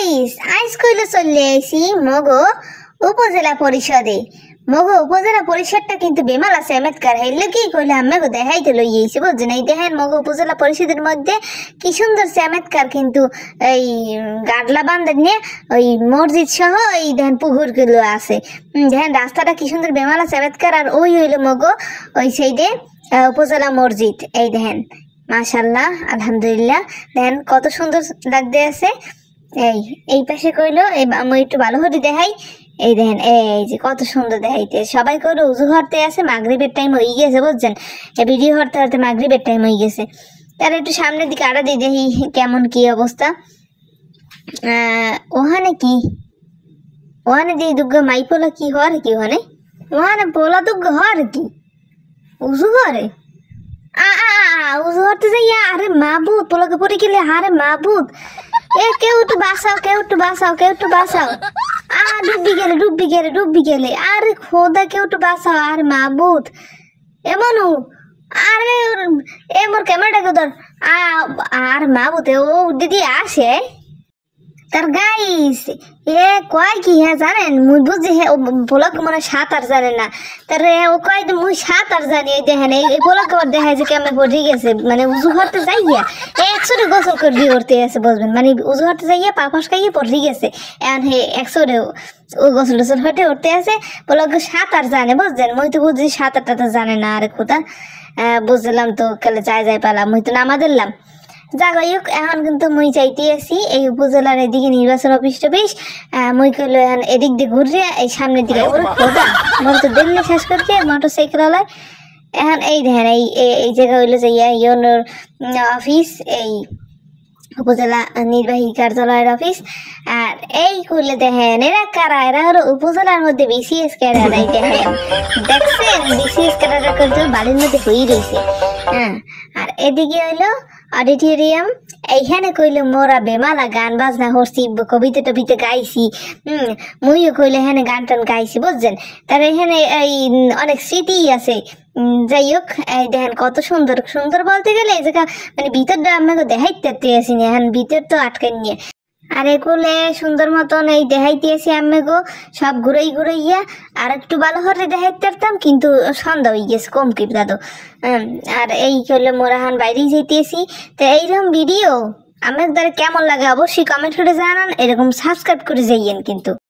Guys আজ কইলে চলে আইছি মগো উপজেলা পরিষদে। মগো উপজেলা পরিষদটা কিন্তু বেমালা চমৎকার হইলে কি কইলে আমাকে দেখাইতে লই আইছি বুঝছেন। এই দেখেন মগো উপজেলা পরিষদের মধ্যে কি সুন্দর চমৎকার কিন্তু এই গাডলা বান্ধব নিয়ে ওই মসজিদ সহ এই দেখেন পুকুরগুলো আছে। দেখেন রাস্তাটা কি সুন্দর বেমালা চমৎকার। আর ওই হইলো মগো ওই সাইডে উপজেলা মসজিদ। এই দেখেন মাশাআল্লাহ আলহামদুলিল্লাহ দেখেন কত সুন্দর লাগতে আছে। এই পাশে কইলো আমি একটু ভালো করে দেখাই। এই দেখেন এই যে কত সুন্দর দেখাইতে। সবাই কইলো উজু হরতে আছে, মাগরিবের টাইম হয়ে গেছে বুঝছেন। এই ভিডিও হরতে হরতে মাগরিবের টাইম হয়ে গেছে। তার একটু সামনের দিকে আড়া দিয়ে দেখি কেমন কি অবস্থা। ওখানে কি ওখানে দিয়ে দুগ্গ মাইপোলা কি হর কি ওখানে পোলা দুগ্গ হর কি উজু করে উজু হরতে যাইয়া। আরে মাহবুদ পোলাকে পড়ে গেলে। আরে মাহবুদ কেউ একটু বাঁচাও, কেউ একটু বাঁচাও, কেউ একটু বাঁচাও। ডুববি গেলে। আরে খোদা কেউ একটু বাঁচাও। আরে মাহবুদ এমনও আরে মোর ক্যামেরাটাকে ধর। আর মাহবুদ ও দিদি আসে তার গাইস কয় কি হ্যাঁ জানেন মুই বুঝছি হ্যাঁ পোলাক মানে সাঁতার জানে না। তার ও কয় মুই সাঁতার জানি। এই দেখেন এই পোলাকে দেখা যায় কেমন পড়ে গেছে। মানে উজু হরতে যাইয়া একশোরে গোসল করে করতে আছে বুঝবেন। মানে উজু হরতে যাইয়া পাপাস খাইয়ে পড়ে গেছে। এখন হে একশোরে ও গোসল টোসল হটে উঠতে আছে। পোলাকে সাঁতার জানে বুঝছেন। মুই তো বুঝছি সাঁতার টাতার জানে না। আরে খোদা বুঝলাম তো কালে যাই পেলাম মুই তো নামা দিলাম। যাক হোক এখন কিন্তু মুই চাইতে আছি এই উপজেলার এদিকে নির্বাচন অফিস টফিস। মুই কইলো এখন এদিক দিয়ে ঘুরে এই সামনের দিকে খোদা মোর তো দেখলে শেষ করছে মোটর সাইকেল আলায়। এখন এই দেখেন এই জায়গা হইলো যে ইউনোর অফিস, এই উপজেলা নির্বাহী কার্যালয়ের অফিস। আর এই করলে দেখেন এরা কারা, এরা হলো উপজেলার মধ্যে বিসিএস ক্যাডার। এই দেখেন দেখছেন বিসিএস ক্যাডারটা কিন্তু বাড়ির মধ্যে হয়েই রয়েছে। হ্যাঁ আর এদিকে হইলো অডিটোরিয়াম। এইখানে কইলে মোরা বেমালা গান বাজনা করছি, কবিতা টবিতা গাইছি। মুইও কইলে এখানে গান টান গাইছি বুঝছেন। তার এখানে এই অনেক স্মৃতি আছে। যাই হোক এই দেখেন কত সুন্দর সুন্দর বলতে গেলে এই জায়গা মানে ভিতরটা আমাকে দেখাইতে আসি না। এখন ভিতর তো আটকে নিয়ে আর এগুলো সুন্দর মতন এই দেখাইতে আসি আমাকে সব ঘুরাইয়া। আর একটু ভালো করে দেখাইতে পারতাম কিন্তু সন্ধ্যা হয়ে গেছে কম কি দাদু। আর এই করলে মোরা এখন বাইরেই যেতেছি। তো এইরকম ভিডিও আমার দ্বারা কেমন লাগে অবশ্যই কমেন্ট করে জানান। এরকম সাবস্ক্রাইব করে যাইয়েন কিন্তু।